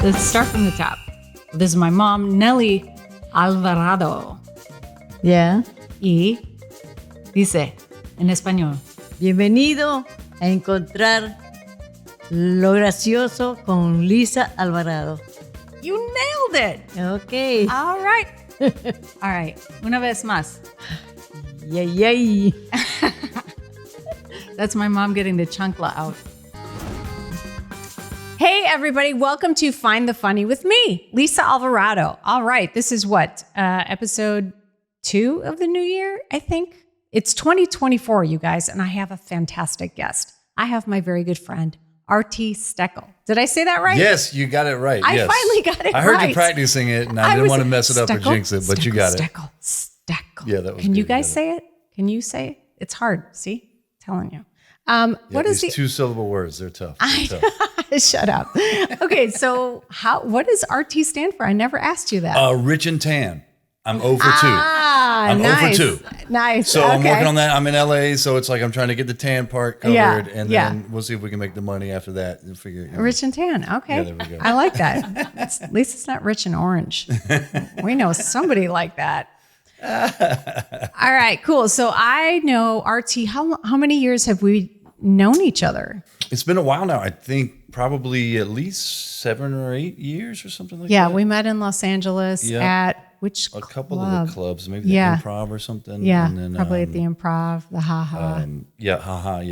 Let's start from the top. This is my mom, Nelly Alvarado. Yeah. Y dice en español. Bienvenido a encontrar lo gracioso con Lisa Alvarado. You nailed it. Okay. All right. All right. Una vez más. Yay, yay. That's my mom getting the chancla out. Hey, everybody. Welcome to Find the Funny with me, Lisa Alvarado. All right. This is what? Episode 2 of the new year, I think. It's 2024, you guys, and I have a fantastic guest. I have my very good friend, RT Steckel. Did I say that right? Yes, you got it right. I finally got it right. I heard you practicing it, and I didn't want to mess it up or jinx it, but you got it. Steckel. Yeah, that was Can good. you guys say it? Can you say it? It's hard. See? Telling you. What is these two-syllable words? They're tough. Shut up. Okay, so what does RT stand for? I never asked you that. Rich and tan. I'm 0 for 2. I'm nice. 0 for 2. Nice. So I'm working on that. I'm in LA, so it's like I'm trying to get the tan part covered, and then we'll see if we can make the money after that and figure it out. Rich and tan. Okay. Yeah, there we go. I like that. At least it's not rich and orange. We know somebody like that. All right, cool. So I know RT. How many years have we known each other? It's been a while now. I think probably at least 7 or 8 years or something like that. Yeah, we met in Los Angeles at which a couple club? of the clubs, maybe the Improv or something. Yeah, and then, probably at the Improv, the Haha. Yeah,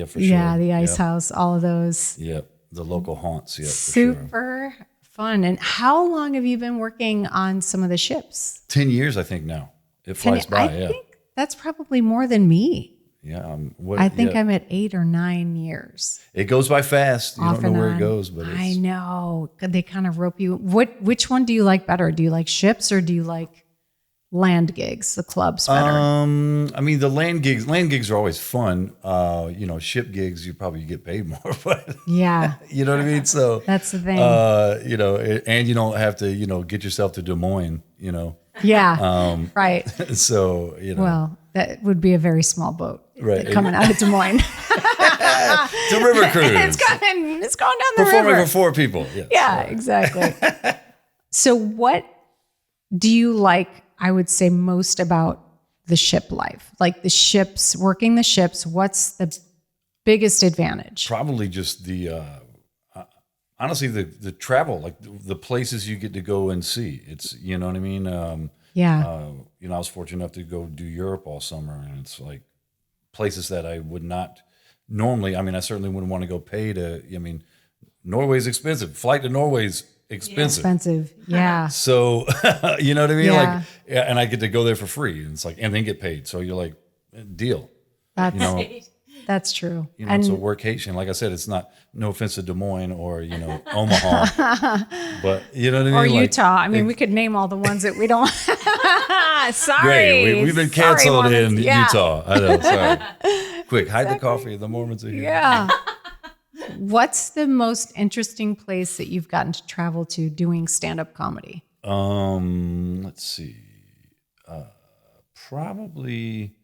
for sure. Yeah, the Ice House, all of those. Yeah, the local haunts. Yeah, Super fun. And how long have you been working on some of the ships? 10 years, I think now. It flies by. I think that's probably more than me. Yeah, I think I'm at 8 or 9 years. It goes by fast. You don't know where it goes, but I know. They kind of rope you. Which one do you like better? Do you like ships or do you like land gigs, the clubs better? I mean, the land gigs are always fun. Ship gigs, you probably get paid more, but yeah. You know what I mean? So that's the thing. And you don't have to, get yourself to Des Moines, Yeah. Right. So, Well, that would be a very small boat. Right. Coming out of Des Moines. It's a river cruise. It's going down the Performing river. for 4 people. Yes. Yeah, exactly. So what do you like, I would say, most about the ship life? Like the ships, working the ships, what's the biggest advantage? Probably just honestly, the travel, like the places you get to go and see. It's, you know what I mean? I was fortunate enough to go do Europe all summer, and it's like places that I would not normally, I certainly wouldn't want to go pay to, Norway's expensive. Flight to Norway's expensive. Yeah. So, you know what I mean? Yeah. And I get to go there for free, and it's like, and then get paid. So you're like, deal. That's true. It's a workation. Like I said, it's not, no offense to Des Moines or, Omaha, but you know what I mean? Or Utah. We could name all the ones that we don't. Sorry. Great. We've been canceled in Yeah. Utah. I know. Sorry. Quick, hide the coffee. The Mormons are here. Yeah. What's the most interesting place that you've gotten to travel to doing stand-up comedy? Let's see. Probably,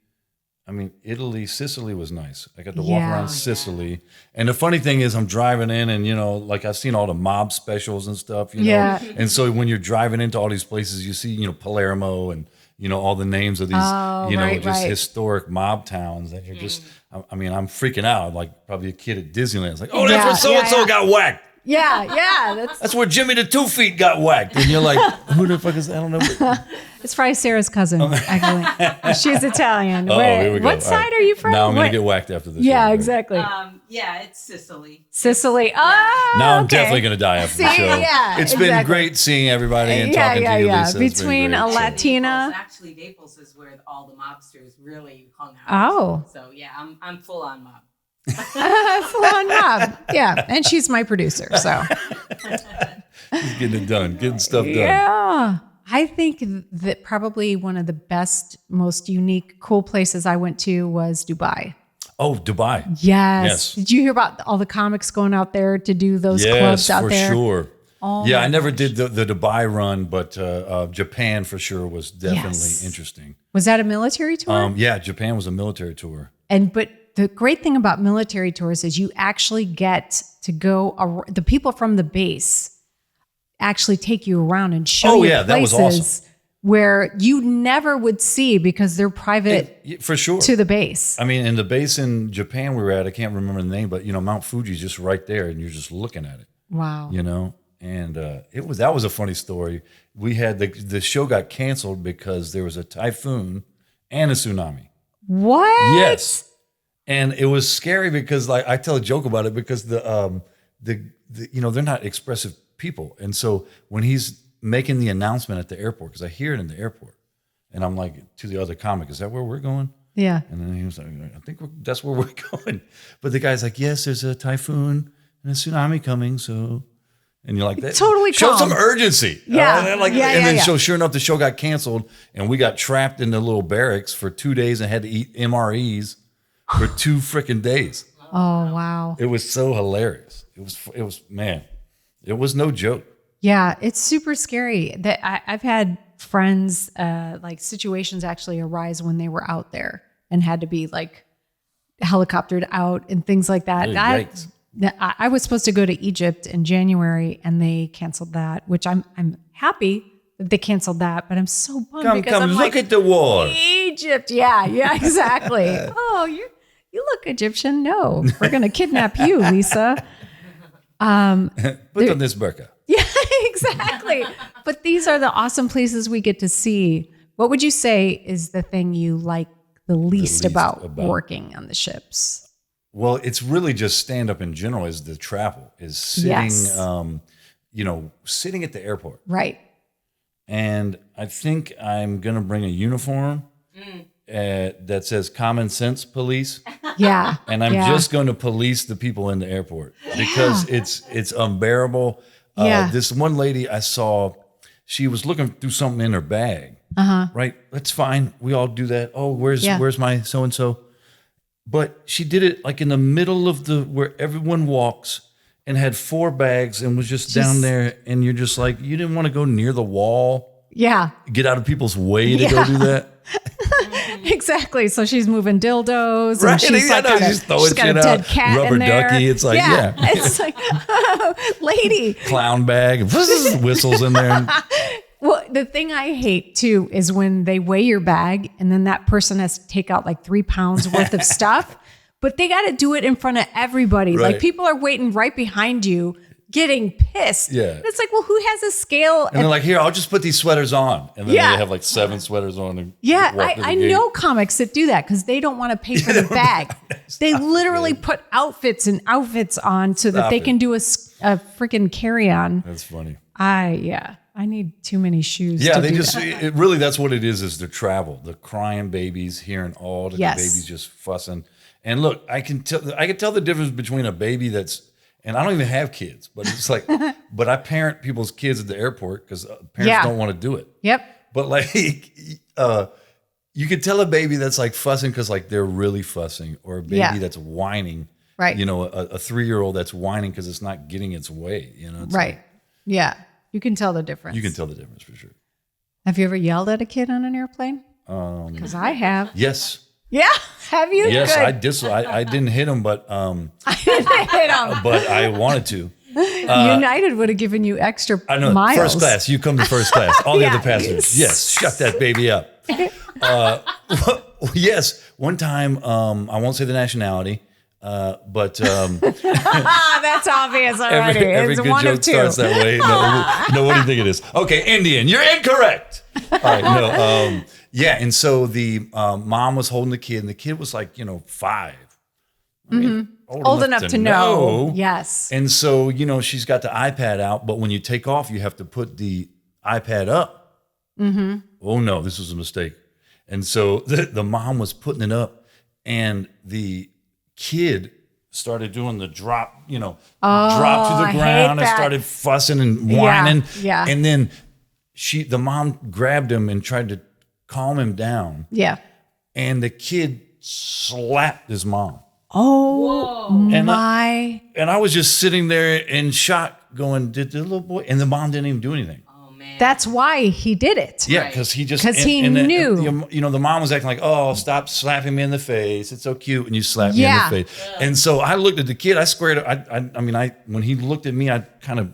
Italy, Sicily was nice. I got to walk around Sicily. And the funny thing is I'm driving in and, I've seen all the mob specials and stuff, Yeah. And so when you're driving into all these places, you see, Palermo and, all the names of these, historic mob towns. And you're just, I'm freaking out. Like probably a kid at Disneyland. It's like, oh, that's where so-and-so got whacked. Yeah. That's where Jimmy the 2 Feet got whacked. And you're like, who the fuck is that? I don't know. It's probably Sarah's cousin, actually. She's Italian. Oh, here we go. What side are you from? Now I'm going to get whacked after this. Yeah, show, right? exactly. It's Sicily. Sicily. Oh, now I'm definitely going to die after the show. Yeah, it's been great seeing everybody and talking to you, Lisa. Between a Latina. Naples is where all the mobsters really hung out. Oh. So I'm full on mob. Full on mob. Yeah. And she's my producer. So she's getting it done, getting stuff done. Yeah. I think that probably one of the best, most unique, cool places I went to was Dubai. Oh, Dubai. Yes. Did you hear about all the comics going out there to do those clubs out there? Yes, for sure. Oh I never did the Dubai run, but Japan for sure was definitely interesting. Was that a military tour? Japan was a military tour. But the great thing about military tours is you actually get to go, the people from the base actually take you around and show Oh, you yeah, that was places awesome. where you never would see because they're private For sure. to the base. I mean, in the base in Japan we were at, I can't remember the name, but Mount Fuji's just right there, and you're just looking at it. Wow. And that was a funny story. We had the show got canceled because there was a typhoon and a tsunami. What? Yes, and it was scary because like I tell a joke about it because the they're not expressive people, and so when he's making the announcement at the airport, because I hear it in the airport, and I'm like to the other comic, is that where we're going? Yeah. And then he was like, I think that's where we're going. But the guy's like, yes, there's a typhoon and a tsunami coming, so. And you're like, that Totally show calm. some urgency. Yeah. And then so sure enough, the show got canceled and we got trapped in the little barracks for 2 days and had to eat MREs for 2 freaking days. Oh, wow. It was so hilarious. It was man, it was no joke. Yeah, it's super scary. That I've had friends, like situations actually arise when they were out there and had to be like helicoptered out and things like that. Yikes. I was supposed to go to Egypt in January and they canceled that, which I'm happy that they canceled that, but I'm so bummed because I'm look like, at the war. Egypt. Yeah, exactly. Oh, you look Egyptian. No, we're going to kidnap you, Lisa. Put on this burqa. Yeah, exactly. But these are the awesome places we get to see. What would you say is the thing you like the least about working on the ships? Well, it's really just stand up in general is the travel, is sitting, Yes. Sitting at the airport. Right. And I think I'm going to bring a uniform that says common sense police. Yeah. And I'm just going to police the people in the airport because it's unbearable. This one lady I saw, she was looking through something in her bag. Right. That's fine. We all do that. Oh, where's my so-and-so? But she did it like in the middle of where everyone walks and had 4 bags and was just down there. And you're just like, you didn't want to go near the wall. Yeah. Get out of people's way to go do that. Exactly. So she's moving dildos. Right. And she's like, She's throwing she's got a shit dead out. cat Rubber in there. ducky. It's like, yeah. It's like, lady. Clown bag. Whistles in there. Well, the thing I hate too is when they weigh your bag and then that person has to take out like 3 pounds worth of stuff, but they got to do it in front of everybody. Right. Like people are waiting right behind you, getting pissed. Yeah. And it's like, well, who has a scale? And they're like, here, I'll just put these sweaters on. And then Yeah. they have like 7 sweaters on. And Yeah, walk to the I gate. know comics that do that because they don't want to pay for the bag. They literally put outfits on so that Stop they it. can do a freaking carry-on. That's funny. I need too many shoes. Yeah, to they do just, that. it really, that's what it is the travel, the crying babies, hearing all the Yes. babies just fussing. And look, I can tell the difference between a baby and I don't even have kids, but it's like, but I parent people's kids at the airport because parents don't want to do it. Yep. But like, you could tell a baby that's like fussing because like they're really fussing, or a baby that's whining. Right. A 3-year-old that's whining because it's not getting its way. It's Right. like, Yeah. You can tell the difference. you can tell the difference for sure. Have you ever yelled at a kid on an airplane? Because I have. Yes. Yeah. Have you? Yes, Good. I didn't hit him, but Hit 'em. but I wanted to. United would have given you extra I know. miles. First class. You come to first class. All the Yeah. other passengers. Yes. Shut that baby up. Yes. One time, I won't say the nationality, but That's obvious already. every It's good one joke of two. starts that way. No, what do you think it is? Okay, Indian. You're incorrect. All right. No. Yeah. And so the mom was holding the kid, and the kid was like, 5. I mean, Old enough to know. Yes. And so, she's got the iPad out, but when you take off, you have to put the iPad up. Mm-hmm. Oh, no, this was a mistake. And so the mom was putting it up, and the kid started doing the drop, drop to I the hate ground and that. started fussing and whining. Yeah. And then the mom grabbed him and tried to calm him down. Yeah. And the kid slapped his mom. Oh And my. And I was just sitting there in shock going, did the little boy? And the mom didn't even do anything. Oh man. That's why he did it. Yeah, because he just... 'Cause he and then, knew. the mom was acting like, oh, stop slapping me in the face. It's so cute. And you slap me Yeah. in the face. And so I looked at the kid. I squared... I mean, when he looked at me, I kind of...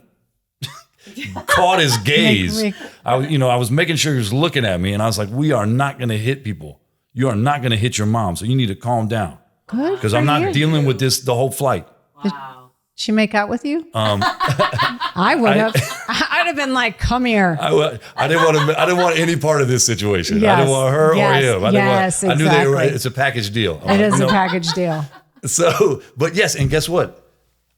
caught his gaze. Make- I was making sure he was looking at me, and I was like, "We are not going to hit people. You are not going to hit your mom, so you need to calm down Good. because I'm not dealing with this the whole flight." Wow. She make out with you? I would have. I'd have been like, "Come here." I didn't want any part of this situation. I Yes. didn't want her Yes. or him. I knew they were. Exactly. It's a package deal. It is a package deal. So, but yes, and guess what?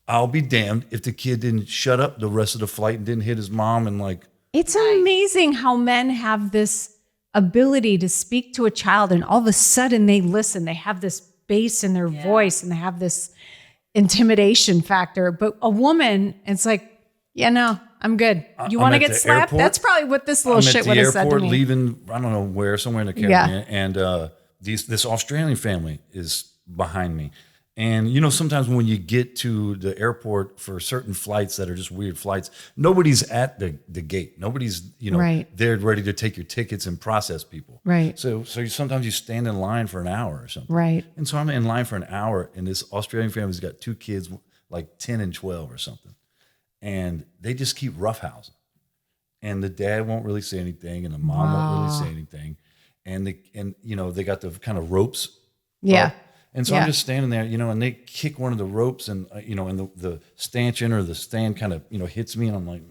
I'll be damned if the kid didn't shut up the rest of the flight and didn't hit his mom and like. It's amazing how men have this ability to speak to a child, and all of a sudden they listen. They have this bass in their voice, and they have this intimidation factor. But a woman, it's like, yeah, no, I'm good. You want to get slapped? Airport. That's probably what this little shit would have said to airport, me. leaving, I don't know where, somewhere in the Caribbean, and this Australian family is behind me. And sometimes when you get to the airport for certain flights that are just weird flights, nobody's at the gate. Nobody's Right. there ready to take your tickets and process people. Right. So sometimes you stand in line for an hour or something. Right. And so I'm in line for an hour, and this Australian family's got 2 kids, like 10 and 12 or something. And they just keep roughhousing. And the dad won't really say anything, and the mom won't really say anything. And they got the kind of ropes. Yeah. up. And so I'm just standing there, and they kick one of the ropes, and and the stanchion or the stand kind of hits me, and I'm like,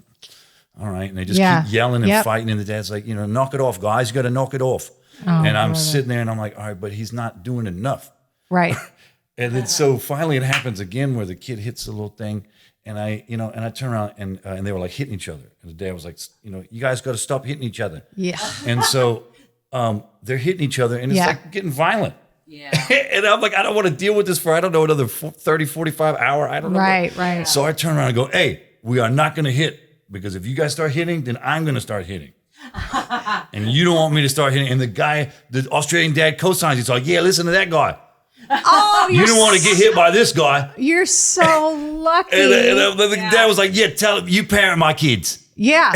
all right. And they just keep yelling and fighting, and the dad's like, knock it off, guys. You got to knock it off. And I'm sitting there, and I'm like, all right, but he's not doing enough. Right. And then so finally it happens again where the kid hits the little thing, and I turn around, and they were like hitting each other, and the dad was like, you guys got to stop hitting each other. Yeah. And so they're hitting each other, and it's like getting violent. Yeah. And I'm like, I don't want to deal with this for, I don't know, another 30, 45 hour. I don't know. Right. So I turn around and go, hey, we are not going to hit, because if you guys start hitting, then I'm going to start hitting. And you don't want me to start hitting. And the Australian dad co-signs. He's like, yeah, listen to that guy. Oh, You don't want to get hit by this guy. You're so lucky. And the dad was like, yeah, tell him, you parent my kids. Yeah.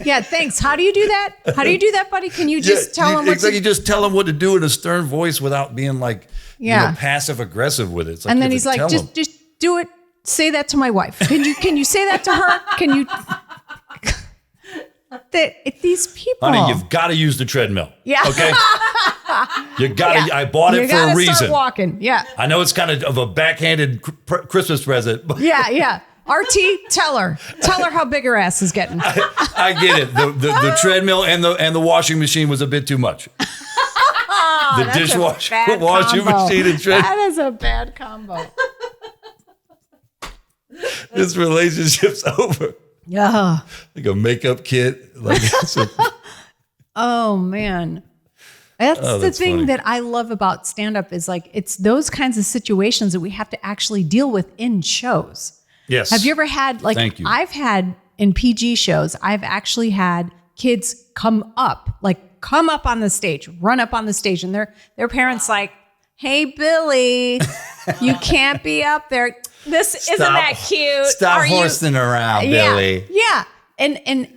Yeah, thanks. How do you do that? How do you do that, buddy? Can you just tell him what it's like you just tell him what to do in a stern voice without being like passive aggressive with it. It's like, and then he's like, just do it. Say that to my wife. Can you say that to her? Can you? These people. Honey, you've got to use the treadmill. Yeah. Okay. You got to. I bought it for a reason. Start walking. Yeah. I know it's kind of a backhanded Christmas present. But Yeah. RT, tell her how big her ass is getting. I get it. The treadmill and the washing machine was a bit too much. The dishwasher, washing machine, and treadmill. That is a bad combo. This relationship's over. Yeah. Like a makeup kit. Oh man. That's the thing funny. that I love about stand-up is like it's those kinds of situations that we have to actually deal with in shows. Yes. Have you ever had Thank you. I've had in PG shows, I've actually had kids come up on the stage, run up on the stage, and their parents like, hey Billy, you can't be up there. Isn't that cute? Stop horsing around, Billy. Yeah. And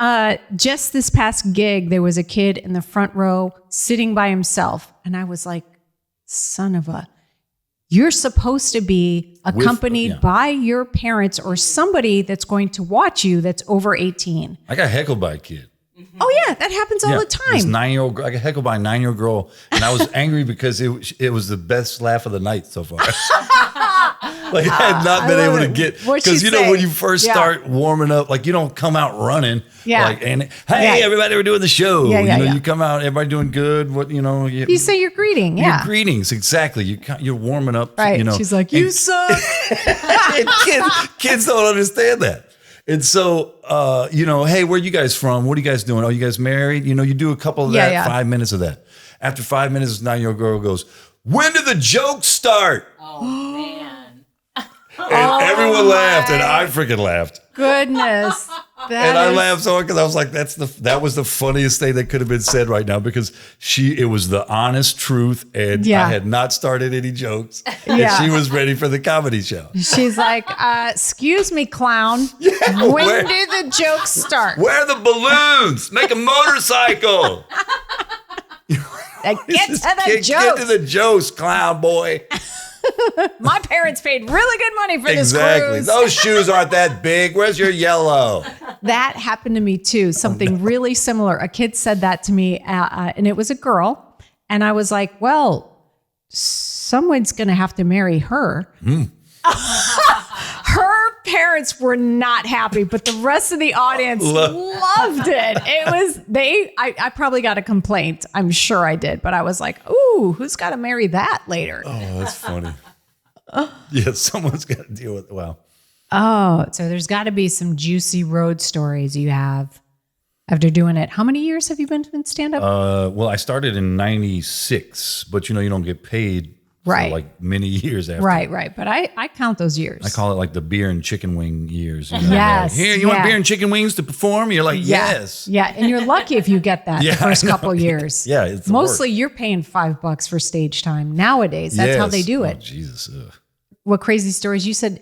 just this past gig, there was a kid in the front row sitting by himself. And I was like, son of a, you're supposed to be accompanied by your parents or somebody that's going to watch you that's over 18. I got heckled by a kid. Oh yeah, that happens all the This time. 9-year-old girl, I got heckled by a 9-year-old girl, and I was angry because it was the best laugh of the night so far. Like I had not been able to get, because when you first start warming up, like you don't come out running. Yeah. Like, and hey, everybody, we're doing the show. Yeah. You come out, everybody doing good. You say your greeting. Yeah. Your greetings, exactly. You're warming up. Right. She's like, you suck. Kids don't understand that. And so, hey, where are you guys from? What are you guys doing? Are you guys married? You do a couple of that, 5 minutes of that. After 5 minutes, this 9-year-old girl goes, when did the jokes start? Oh, man. And everyone laughed, and I freaking laughed. Goodness. And I laughed so hard because I was like, that was the funniest thing that could have been said right now, because it was the honest truth, and I had not started any jokes, and she was ready for the comedy show. She's like, excuse me, clown. When did the jokes start? Where are the balloons? Make a motorcycle. Get to the jokes. Get to the jokes, clown boy. My parents paid really good money for this Exactly. cruise. Those shoes aren't that big. Where's your yellow? That happened to me too. Something really similar. A kid said that to me, and it was a girl. And I was like, well, someone's going to have to marry her. Her parents were not happy, but the rest of the audience loved it. It was, I probably got a complaint. I'm sure I did, but I was like, ooh, who's got to marry that later? Oh, that's funny. Yeah, someone's got to deal with it. Wow. Oh, so there's got to be some juicy road stories you have after doing it. How many years have you been doing stand-up? Well, I started in 96, but you don't get paid Right. for like many years after. Right. But I count those years. I call it like the beer and chicken wing years. Yes. Here, you want beer and chicken wings to perform? You're like, yes. Yeah. And you're lucky if you get that the first couple years. Yeah. It's mostly you're paying $5 for stage time nowadays. That's how they do it. Oh, Jesus. What crazy stories? You said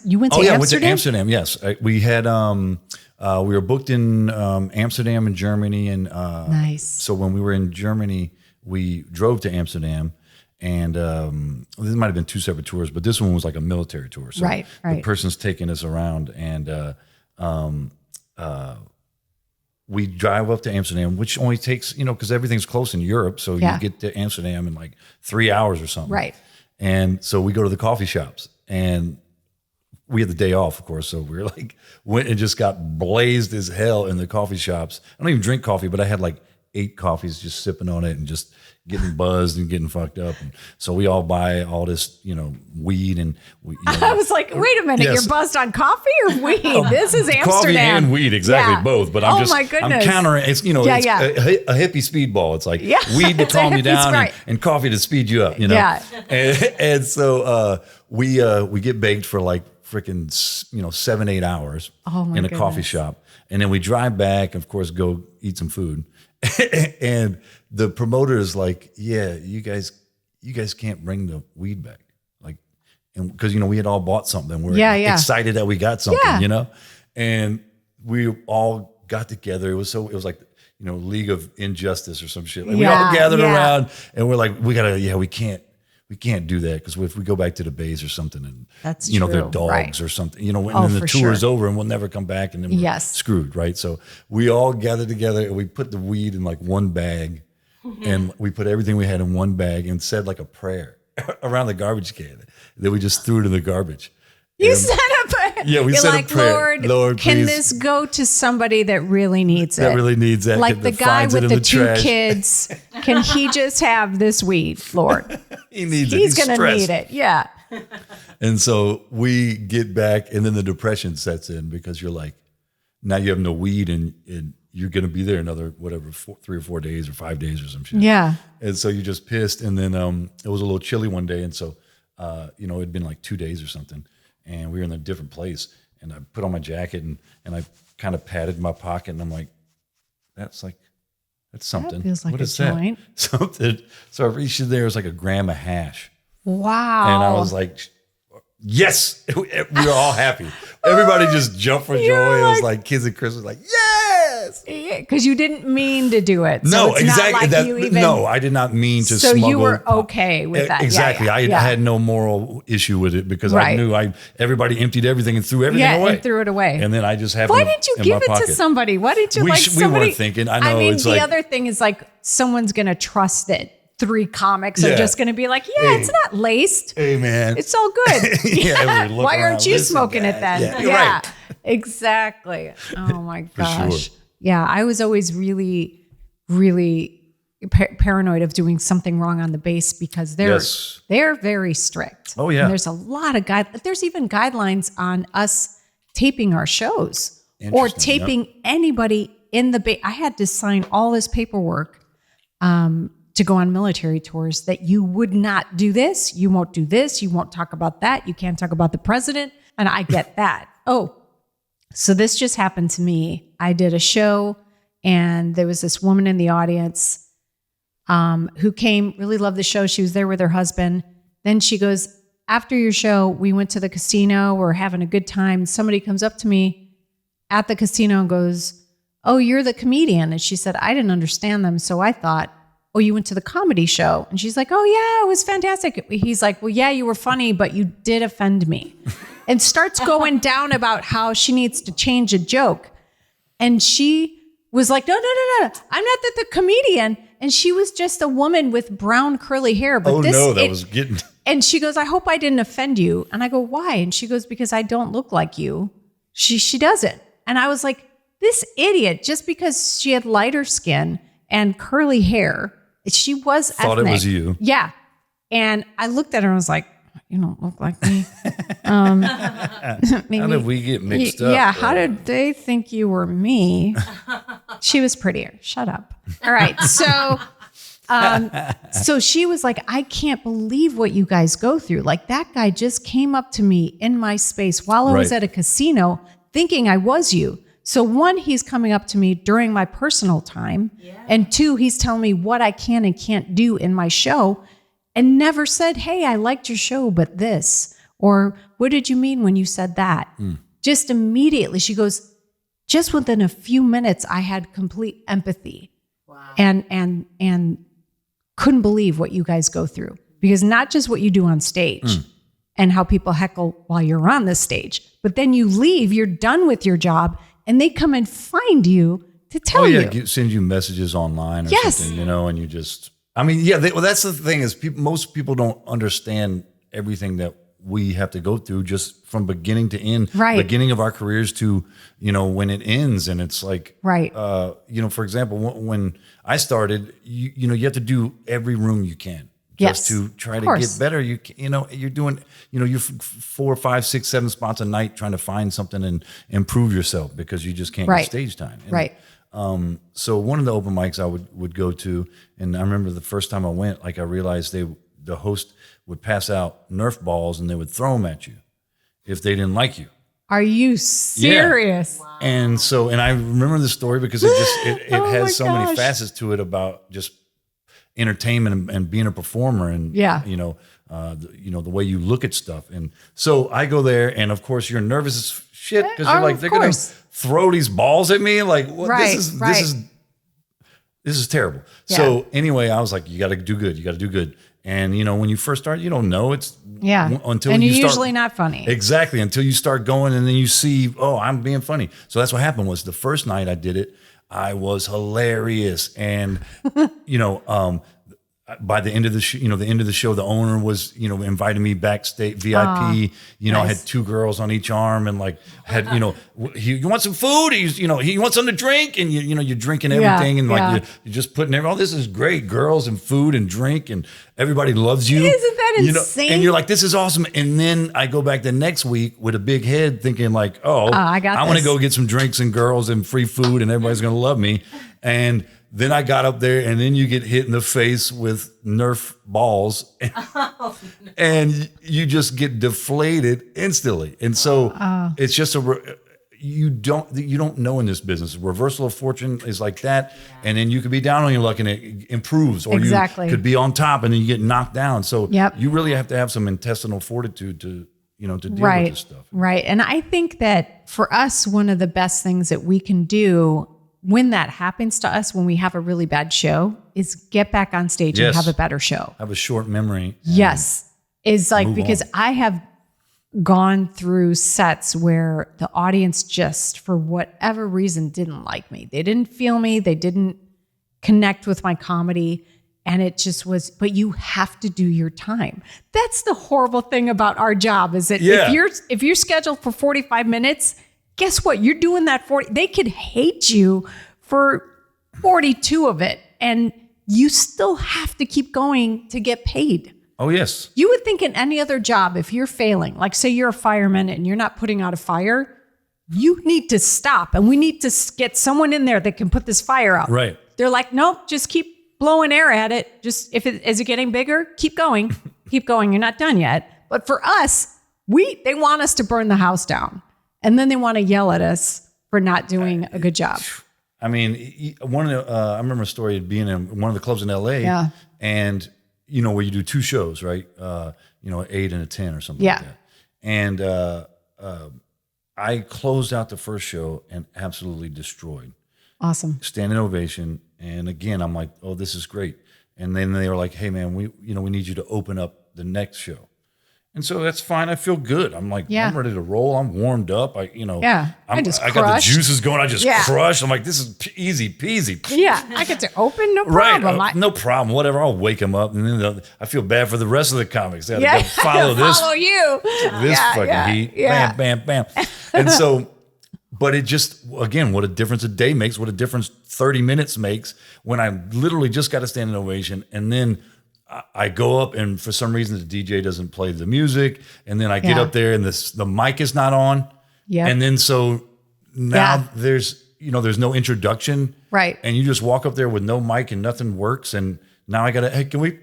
you went to Amsterdam? I went to Amsterdam. Yes. We had, we were booked in Amsterdam and Germany. And nice. So when we were in Germany, we drove to Amsterdam. And this might have been two separate tours, but this one was like a military tour. So right. the person's taking us around, and we drive up to Amsterdam, which only takes, because everything's close in Europe. So you get to Amsterdam in like 3 hours or something. Right. And so we go to the coffee shops, and we had the day off, of course. So we were like, went and just got blazed as hell in the coffee shops. I don't even drink coffee, but I had like 8 coffees just sipping on it and just getting buzzed and getting fucked up. And so we all buy all this, weed, and we, I was like, wait a minute, you're buzzed on coffee or weed? This is Amsterdam. Coffee and weed, exactly, both. But I'm my goodness. I'm countering. It's it's a hippie speedball. It's like weed to calm you down and coffee to speed you up. Yeah. And so we get baked for like freaking 7-8 hours in a coffee shop, and then we drive back. Of course, go eat some food. And the promoter is like, yeah, you guys can't bring the weed back. Like, and because, we had all bought something. We're excited that we got something, and we all got together. It was like, League of Injustice or some shit. Like we all gathered around, and we're like, we can't do that, because if we go back to the base or something, and that's they're dogs or something, and then the tour is over and we'll never come back, and then we're screwed, right? So we all gathered together and we put the weed in like one bag, and we put everything we had in one bag and said like a prayer around the garbage can. Then we just threw it in the garbage. You said a prayer. Yeah, we said a prayer. Lord, can please. this go to somebody that really needs it? That really needs that. Like the guy with the 2 kids. Can he just have this weed, Lord? He needs it. He's going to need it. Yeah. And so we get back, and then the depression sets in, because you're like, now you have no weed, and you're going to be there another, 3 or 4 days or 5 days or some shit. Yeah. And so you're just pissed. And then it was a little chilly one day. And so, it'd been like 2 days or something. And we were in a different place, and I put on my jacket and I kind of patted my pocket, and I'm like, that's something. That feels like what a is joint. That? Something. So I reached in there, it was like a gram of hash. Wow. And I was like, yes, we were all happy. Everybody just jumped for joy. It was like kids at Christmas, like, yes. Because you didn't mean to do it. So no, exactly. No, I did not mean to smuggle. So you were okay with that. Exactly. I had no moral issue with it, because I knew everybody emptied everything and threw everything away. And threw it away. And then I just happened Why didn't you give it to somebody? Why didn't you somebody? We weren't thinking. I know. mean, the other thing is like, someone's going to trust it. 3 comics are just going to be like, it's not laced. Hey, man. It's all good. Why aren't you smoking it then? Yeah, right. Exactly. Oh my gosh. Sure. Yeah. I was always really, really paranoid of doing something wrong on the base, because they're very strict. Oh, yeah. And there's a lot of there's even guidelines on us taping our shows or taping anybody in the base. I had to sign all this paperwork to go on military tours, that you would not do this, you won't do this, you won't talk about that, you can't talk about the president. And I get that. So this just happened to me. I did a show, and there was this woman in the audience who came, really loved the show. She was there with her husband. Then she goes, after your show, we went to the casino, we're having a good time. Somebody comes up to me at the casino and goes, oh, you're the comedian. And she said, I didn't understand them, so I thought, oh, you went to the comedy show. And she's like, oh yeah, it was fantastic. He's like, well, yeah, you were funny, but you did offend me. And starts going down about how she needs to change a joke. And she was like, no, I'm not the comedian. And she was just a woman with brown curly hair. But was getting. And she goes, I hope I didn't offend you. And I go, why? And she goes, because I don't look like you. She doesn't. And I was like, this idiot, just because she had lighter skin and curly hair, she was thought ethnic. It was you. Yeah. And I looked at her and was like, you don't look like me. Maybe, how did we get mixed up? Yeah. How did they think you were me? She was prettier. Shut up. All right. So, so she was like, I can't believe what you guys go through. Like that guy just came up to me in my space while I was at a casino thinking I was you. So one, he's coming up to me during my personal time. Yeah. And two, he's telling me what I can and can't do in my show. And never said, hey, I liked your show, but this, or what did you mean when you said that? Just immediately, she goes, just within a few minutes, I had complete empathy. Wow. And couldn't believe what you guys go through, because not just what you do on stage and how people heckle while you're on the stage, but then you leave, you're done with your job, and they come and find you to tell you. Send you messages online or something, and you just... I mean, that's the thing is most people don't understand everything that we have to go through just from beginning to end, beginning of our careers to, when it ends. And it's like, for example, when I started, you have to do every room you can just to try to get better. You're doing, you're 4, 5, 6, 7 spots a night trying to find something and improve yourself because you just can't get stage time. And, so one of the open mics I would go to, and I remember the first time I went, I realized the host would pass out Nerf balls and they would throw them at you if they didn't like you. Are you serious? Yeah. Wow. And I remember the story because it has so many facets to it about just entertainment and being a performer and the way you look at stuff. And so I go there, and of course you're nervous as shit because you're like, they're gonna throw these balls at me, like what? This is terrible. Yeah. So anyway, I was like, you got to do good. And when you first start, you don't know it's until and you're usually not funny. Exactly, until you start going, and then you see, oh, I'm being funny. So that's what happened. Was the first night I did it, I was hilarious, and by the end of the show, the owner was, inviting me backstage VIP. Nice. I had 2 girls on each arm, and had, you want some food? He wants something to drink, and you're drinking everything, and you're just putting everything. Oh, this is great, girls and food and drink, and everybody loves you. Isn't that insane? And you're like, this is awesome. And then I go back the next week with a big head, thinking like, I want to go get some drinks and girls and free food, and everybody's gonna love me. And then I got up there, and then you get hit in the face with Nerf balls, and you just get deflated instantly. And so it's just you don't know in this business. Reversal of fortune is like that, and then you could be down on your luck and it improves, or you could be on top and then you get knocked down. So you really have to have some intestinal fortitude to deal with this stuff. Right, and I think that for us, one of the best things that we can do when that happens to us, when we have a really bad show, is get back on stage and have a better show. Have a short memory. Yes. Is like, because I have gone through sets where the audience just, for whatever reason, didn't like me. They didn't feel me. They didn't connect with my comedy. And it just was, but you have to do your time. That's the horrible thing about our job, is that if you're scheduled for 45 minutes, guess what? You're doing that 40. They could hate you for 42 of it, and you still have to keep going to get paid. Oh, yes. You would think in any other job, if you're failing, like say you're a fireman and you're not putting out a fire, you need to stop, and we need to get someone in there that can put this fire out. Right. They're like, nope, just keep blowing air at it. Just is it getting bigger? Keep going. Keep going. You're not done yet. But for us, they want us to burn the house down. And then they want to yell at us for not doing a good job. I mean, I remember a story of being in one of the clubs in LA, and where you do 2 shows, right? 8 and a 10 or something like that. And I closed out the first show and absolutely destroyed. Awesome. Standing ovation, and again, I'm like, oh, this is great. And then they were like, hey, man, we need you to open up the next show. And so that's fine. I feel good. I'm like, Yeah. I'm ready to roll. I'm warmed up. I I just I got the crushed. juices going. I just Yeah. crushed. I'm like, this is easy peasy. Yeah, I get to open, no Right. problem. No problem. Whatever. I'll wake them up. And then I feel bad for the rest of the comics. They Yeah. got to follow this. Follow you. This fucking heat. Yeah. Bam, bam, bam. And so, but it just, again, what a difference a day makes, what a difference 30 minutes makes when I literally just got a standing ovation. And then I go up and for some reason the DJ doesn't play the music. And then I get up there and the mic is not on. Yeah. And then so now there's no introduction. Right. And you just walk up there with no mic and nothing works. And now I got to, hey, can we,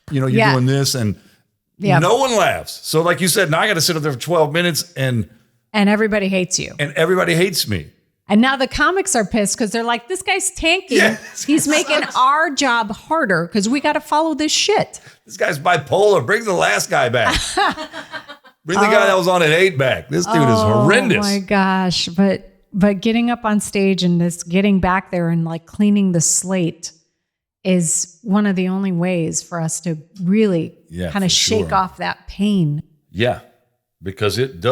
you're doing this and no one laughs. So like you said, now I got to sit up there for 12 minutes and everybody hates you. and everybody hates me. And now the comics are pissed because they're like, this guy's tanking. Yeah. He's making our job harder because we got to follow this shit. This guy's bipolar. Bring the last guy back. Bring the guy that was on at 8 back. This dude is horrendous. Oh my gosh. But getting up on stage and this getting back there and like cleaning the slate is one of the only ways for us to really kind for of shake sure. off that pain. Yeah. Because it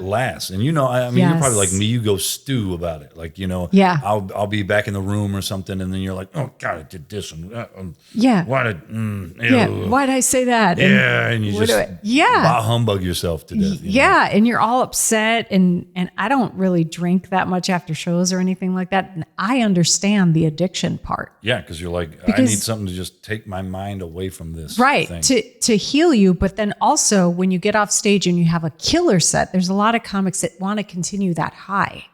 lasts. And I mean, you're probably like me, you go stew about it. Like, I'll be back in the room or something. And then you're like, oh God, I did this. And Why'd I say that? Yeah. And you just bah humbug yourself to death. Yeah. And you're all upset. And I don't really drink that much after shows or anything like that. And I understand the addiction part. Yeah. Because you're like, I need something to just take my mind away from this. Right. Thing. To heal you. But then also when you get off stage and you have a killer set, there's a lot of comics that want to continue that high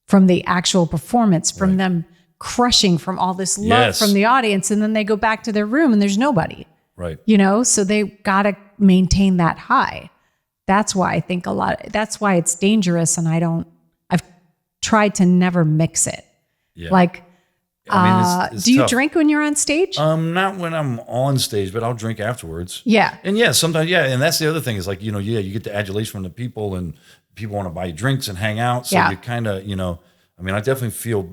from the actual performance, from them crushing from all this love from the audience. And then they go back to their room and there's nobody. Right. So they got to maintain that high. That's why I think that's why it's dangerous. And I've tried to never mix it. Yeah. Like, it's do you tough. drink when you're on stage? Not when I'm on stage, but I'll drink afterwards. Yeah. And sometimes, and that's the other thing is like, you get the adulation from the people and people want to buy drinks and hang out. So you kind of, I mean, I definitely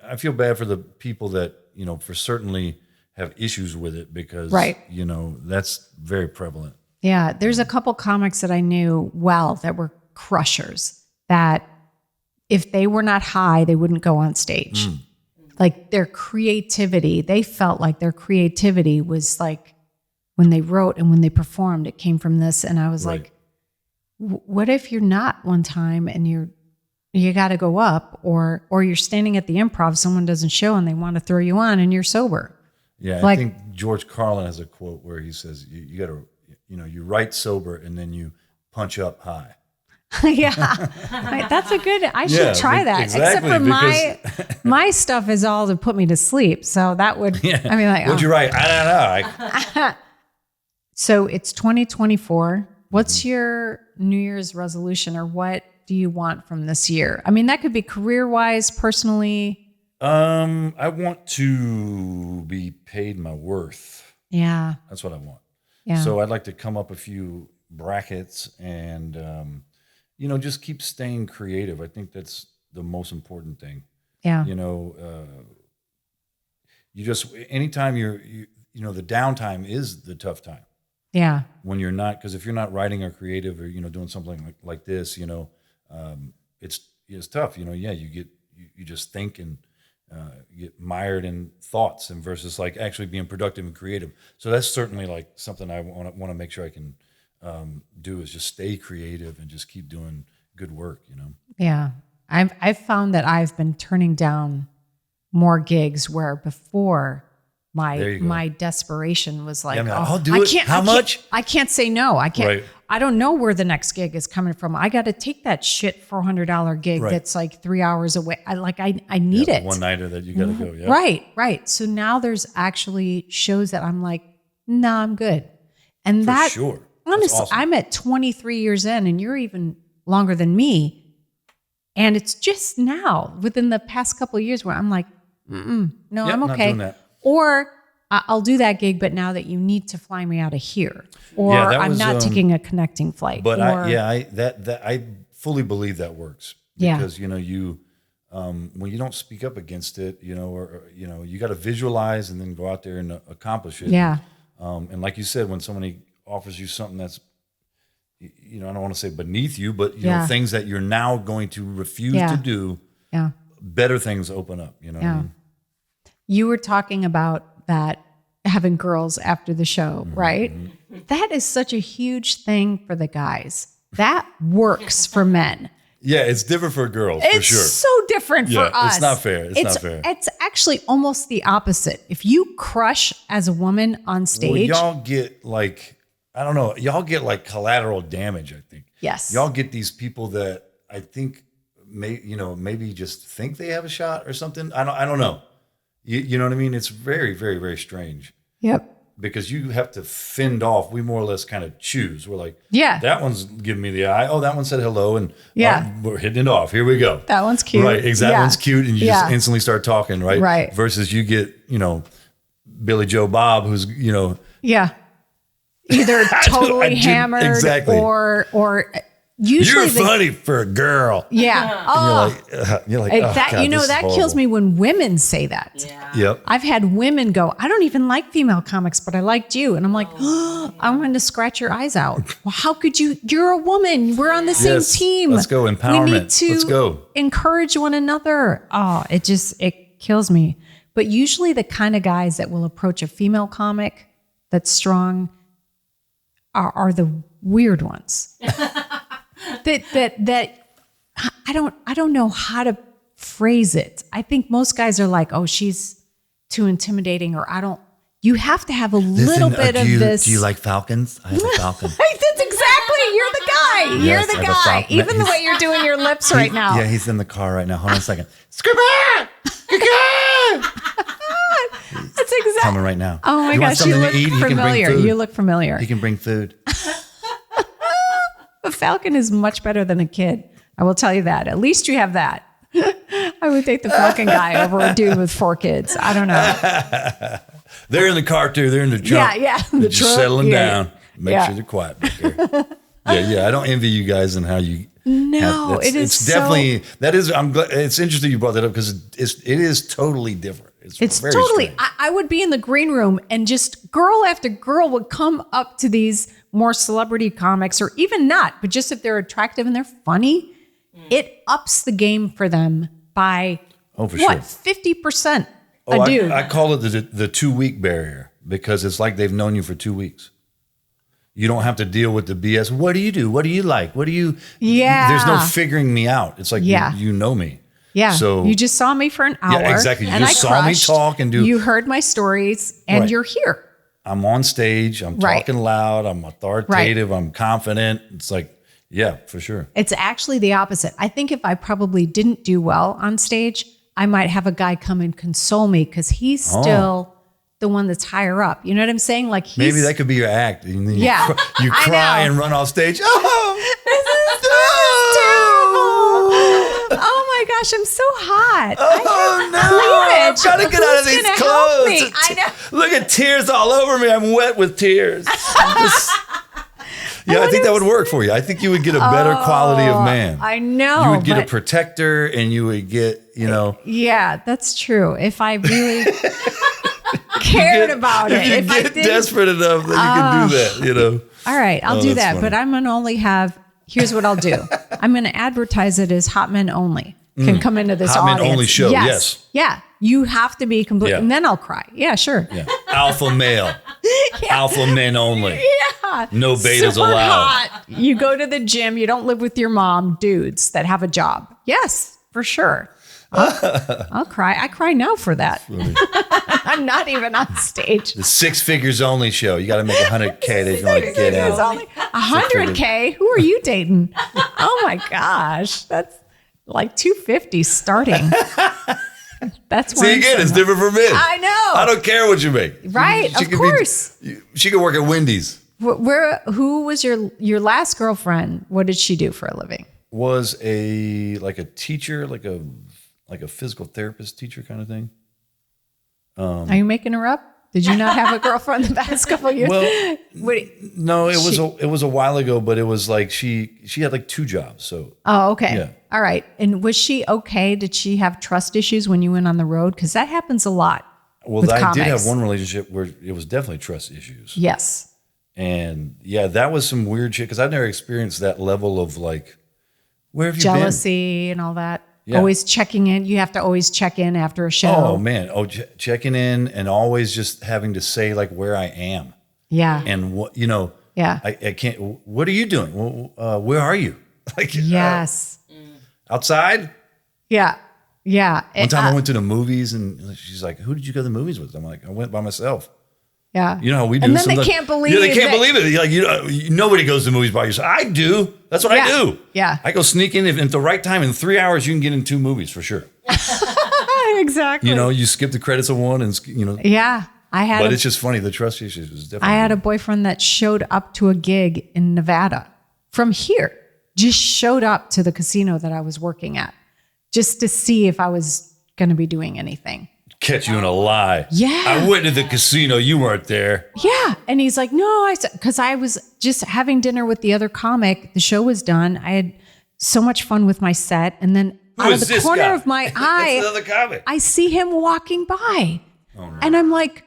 I feel bad for the people that, for certainly have issues with it because, that's very prevalent. Yeah. There's a couple comics that I knew well that were crushers that if they were not high, they wouldn't go on stage. Like their creativity, they felt like their creativity was like when they wrote and when they performed, it came from this. And I was like, what if you're not one time and you got to go up or you're standing at the Improv, someone doesn't show and they want to throw you on and you're sober. Yeah. Like, I think George Carlin has a quote where he says, you got to, you write sober and then you punch up high. That's a good, I should try that. Exactly, except for my stuff is all to put me to sleep. So that would, I mean, like, what'd you write? I don't know. So it's 2024. What's your New Year's resolution or what do you want from this year? I mean, that could be career-wise, personally. I want to be paid my worth. Yeah. That's what I want. Yeah. So I'd like to come up a few brackets and, just keep staying creative. I think that's the most important thing. Yeah. Anytime the downtime is the tough time. Yeah. When you're not, because if you're not writing or creative or, doing something like this, it's tough. You just think and you get mired in thoughts and versus like actually being productive and creative. So that's certainly like something I want to make sure I can do is just stay creative and just keep doing good work, Yeah. I've found that I've been turning down more gigs where before my desperation was like, I'll do it. How much? I can't say no. I can't. Right. I don't know where the next gig is coming from. I got to take that shit $400 gig that's like 3 hours away. I need it. One nighter that you got to go. Yeah. Right. So now there's actually shows that I'm like, nah, I'm good. And For sure. Honestly, awesome. I'm at 23 years in and you're even longer than me. And it's just now within the past couple of years where I'm like, no, I'm okay. Not doing that. Or I'll do that gig, but now that you need to fly me out of here, or I'm not taking a connecting flight. But I fully believe that works because when you don't speak up against it, you got to visualize and then go out there and accomplish it. Yeah. And like you said, when somebody offers you something that's, I don't want to say beneath you, but you know, things that you're now going to refuse to do. Yeah. Better things open up. You know what I mean? You were talking about that having girls after the show, right? That is such a huge thing for the guys. That works for men. Yeah, it's different for girls, for sure. It's so different for us. It's not fair. It's not fair. It's actually almost the opposite. If you crush as a woman on stage. Well, y'all get like, I don't know, y'all get like collateral damage, I think. Yes. Y'all get these people that I think maybe just think they have a shot or something. I don't know. You know what I mean? It's very, very, very strange. Yep. Because you have to fend off. We more or less kind of choose. We're like, that one's giving me the eye. Oh, that one said hello, and we're hitting it off. Here we go. That one's cute. Right, exactly. That one's cute, and you just instantly start talking, right? Right. Versus you get, Billy Joe Bob, who's, either totally hammered exactly. or usually you're funny for a girl. Yeah. Oh, you're like oh, that. God, that kills me when women say that. Yeah. Yep. I've had women go, I don't even like female comics, but I liked you. And I'm like, I'm going to scratch your eyes out. Well, how could you? You're a woman. We're on the same team. Let's go. Empowerment. We need to Let's go. encourage one another. Oh, it kills me. But usually the kind of guys that will approach a female comic that's strong are the weird ones. that I don't know how to phrase it. I think most guys are like, oh, she's too intimidating, or you have to have a little bit of this. Do you like falcons? I have a falcon. That's exactly, you're the guy. Yes, You're the guy. Even the way you're doing your lips right now. Yeah, he's in the car right now. Hold on a second. That's exactly. Coming right now. Oh my you gosh, you look familiar. You look familiar. He can bring food. A falcon is much better than a kid. I will tell you that. At least you have that. I would take the falcon guy over a dude with 4 kids. I don't know. They're in the car too. They're in the trunk. Yeah. They're just settling down. Make sure they're quiet back there. Yeah. I don't envy you guys and how you. No, it's definitely that is. I'm glad. It's interesting you brought that up because it is totally different. It's very totally. strange. I would be in the green room and just girl after girl would come up to these more celebrity comics, or even not, but just if they're attractive and they're funny, it ups the game for them by 50%. Dude. I call it the 2-week barrier because it's like they've known you for 2 weeks. You don't have to deal with the BS. What do you do? What do you like? What do you? Yeah. There's no figuring me out. It's like you know me. Yeah. So you just saw me for an hour. Yeah, exactly. You and just I saw me crushed. talk and do. You heard my stories, and you're here. I'm on stage. I'm talking loud. I'm authoritative. I'm confident. It's like, yeah, for sure. It's actually the opposite. I think if I probably didn't do well on stage, I might have a guy come and console me because he's still the one that's higher up. You know what I'm saying? Like maybe that could be your act. And then you cry and run off stage. Oh, this is terrible. Oh my gosh, I'm so hot. Oh no! I'm trying to get out of these clothes. I know. Look at tears all over me. I'm wet with tears. I think that would work for you. I think you would get a better quality of man. I know. You would get a protector, and you would get, Yeah, that's true. If I really cared about it. If you get desperate enough, then you can do that, All right, I'll do that. Funny. But I'm going to only have, here's what I'll do. I'm going to advertise it as hot men only can come into this hot audience. Men only show, yes. Yeah, you have to be complete. And then I'll cry. Yeah, sure. Yeah. Alpha male. Alpha men only. Yeah. No betas Super allowed. Hot. You go to the gym. You don't live with your mom. Dudes that have a job. Yes, for sure. I'll cry. I cry now for that. I'm not even on stage. The 6 figures only show. You got to make $100K if you want to get out. $100K? Who are you dating? Oh my gosh, that's like $250 starting. That's see again. It's different for men. I know. I don't care what you make. Right? Of course. She could work at Wendy's. Who was your last girlfriend? What did she do for a living? Was a teacher, like a physical therapist teacher kind of thing. Are you making her up? Did you not have a girlfriend the past couple of years? Well, no, it was a while ago, but it was like she had like 2 jobs. So okay. Yeah. All right. And was she okay? Did she have trust issues when you went on the road? Because that happens a lot. Well, I did have one relationship where it was definitely trust issues. Yes. And yeah, that was some weird shit because I've never experienced that level of like, where have you jealousy and all that. Yeah. Always checking in. You have to always check in after a show. Oh man. Oh, checking in and always just having to say like where I am. Yeah. And what, you know, Yeah. I can't, what are you doing? Where are you? Like, Yes. outside? Yeah. Yeah. One time I went to the movies and she's like, who did you go to the movies with? I'm like, I went by myself. Yeah. You know how we do. And then they sometimes. can't believe Yeah, they can't that- believe it. Like, nobody goes to the movies by yourself. I do. That's what I do. Yeah. I go sneak in at the right time. In 3 hours, you can get in 2 movies for sure. Exactly. You know, you skip the credits of one and, you know. Yeah. But it's just funny. The trust issues was definitely. I had a boyfriend that showed up to a gig in Nevada from here, just showed up to the casino that I was working at just to see if I was going to be doing anything. Catch you in a lie. Yeah. I went to the casino. You weren't there. Yeah. And he's like, no, because I was just having dinner with the other comic. The show was done. I had so much fun with my set. And then out of the corner of my eye, That's another comic. I see him walking by. Oh, no. And I'm like,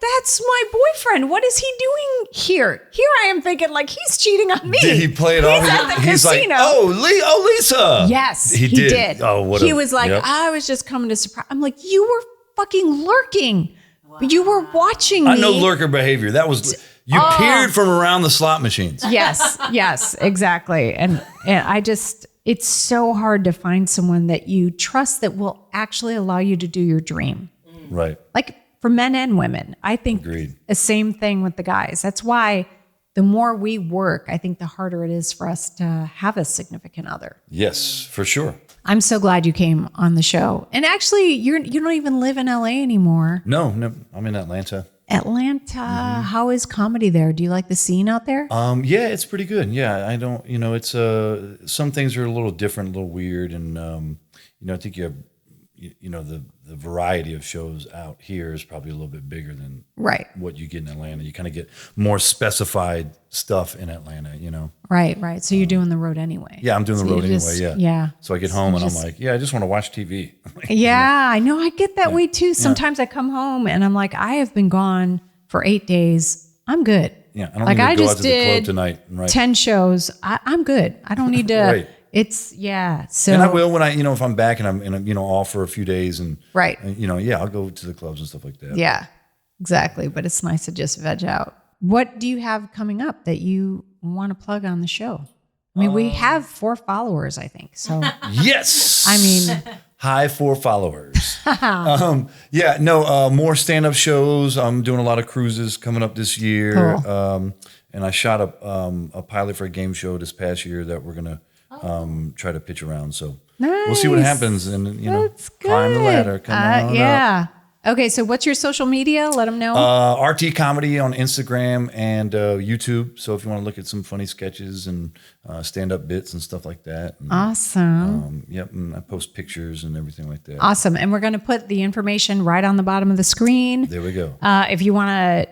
that's my boyfriend. What is he doing here? Here I am thinking like he's cheating on me. Did he play it He's off? at the He's like, casino. oh, Lisa. Yes, he did. Oh, what he was like, yep. I was just coming to surprise. I'm like, you were fucking lurking. You were watching me. I know lurker behavior. That was you peered from around the slot machines. Yes, exactly. And I just, it's so hard to find someone that you trust that will actually allow you to do your dream. Right. Like for men and women, I think Agreed. the same thing with the guys. That's why the more we work, I think the harder it is for us to have a significant other. Yes, for sure. I'm so glad you came on the show. And actually, you don't even live in LA anymore. No, I'm in Atlanta. Atlanta, how is comedy there? Do you like the scene out there? Yeah, it's pretty good. Yeah, I don't, you know, it's some things are a little different, a little weird, and you know, I think you have, you know, the variety of shows out here is probably a little bit bigger than Right. what you get in Atlanta. You kind of get more specified stuff in Atlanta, you know. Right. So you're doing the road anyway. Yeah, I'm doing the So road you just- anyway. Yeah. Yeah. So I get home and I'm like, yeah, I just want to watch TV. Yeah, I know. I get that way too. Sometimes I come home and I'm like, I have been gone for 8 days. I'm good. Yeah, I don't like need to I go just out to the club did tonight. Right. 10 shows. I'm good. I don't need to. Right. It's So And I will when I, you know, if I'm back and I'm you know, off for a few days and Right. you know, yeah, I'll go to the clubs and stuff like that. Yeah, exactly. But it's nice to just veg out. What do you have coming up that you want to plug on the show? I mean, we have 4 followers, I think. So Yes. I mean, Hi 4 followers. Yeah, no, more stand-up shows. I'm doing a lot of cruises coming up this year. Cool. And I shot a pilot for a game show this past year that we're gonna try to pitch around. So we'll see what Nice. happens, and you know, That's climb the good. ladder. Come on up. Yeah. Okay. So what's your social media? Let them know. RT Comedy on Instagram and YouTube. So if you want to look at some funny sketches and stand-up bits and stuff like that. And, Awesome. yep, and I post pictures and everything like that. Awesome. And we're going to put the information right on the bottom of the screen. There we go. If you want to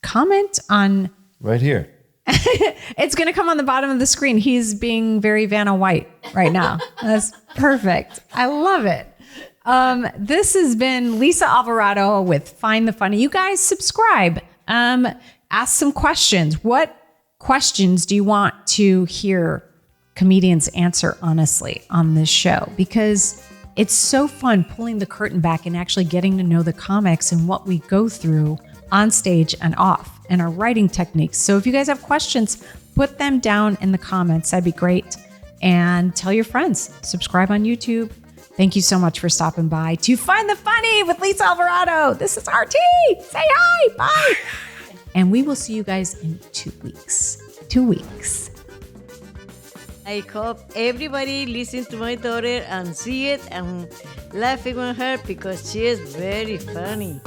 comment on, Right here. it's going to come on the bottom of the screen. He's being very Vanna White right now. That's perfect. I love it. This has been Lisa Alvarado with Find the Funny. You guys subscribe. Ask some questions. What questions do you want to hear comedians answer honestly on this show? Because it's so fun pulling the curtain back and actually getting to know the comics and what we go through on stage and off and our writing techniques. So if you guys have questions, put them down in the comments. That'd be great. And tell your friends. Subscribe on YouTube. Thank you so much for stopping by to Find the Funny with Lisa Alvarado. This is RT. Say hi. Bye. And we will see you guys in 2 weeks. 2 weeks. I hope everybody listen to my daughter and see it and laughing on her because she is very funny.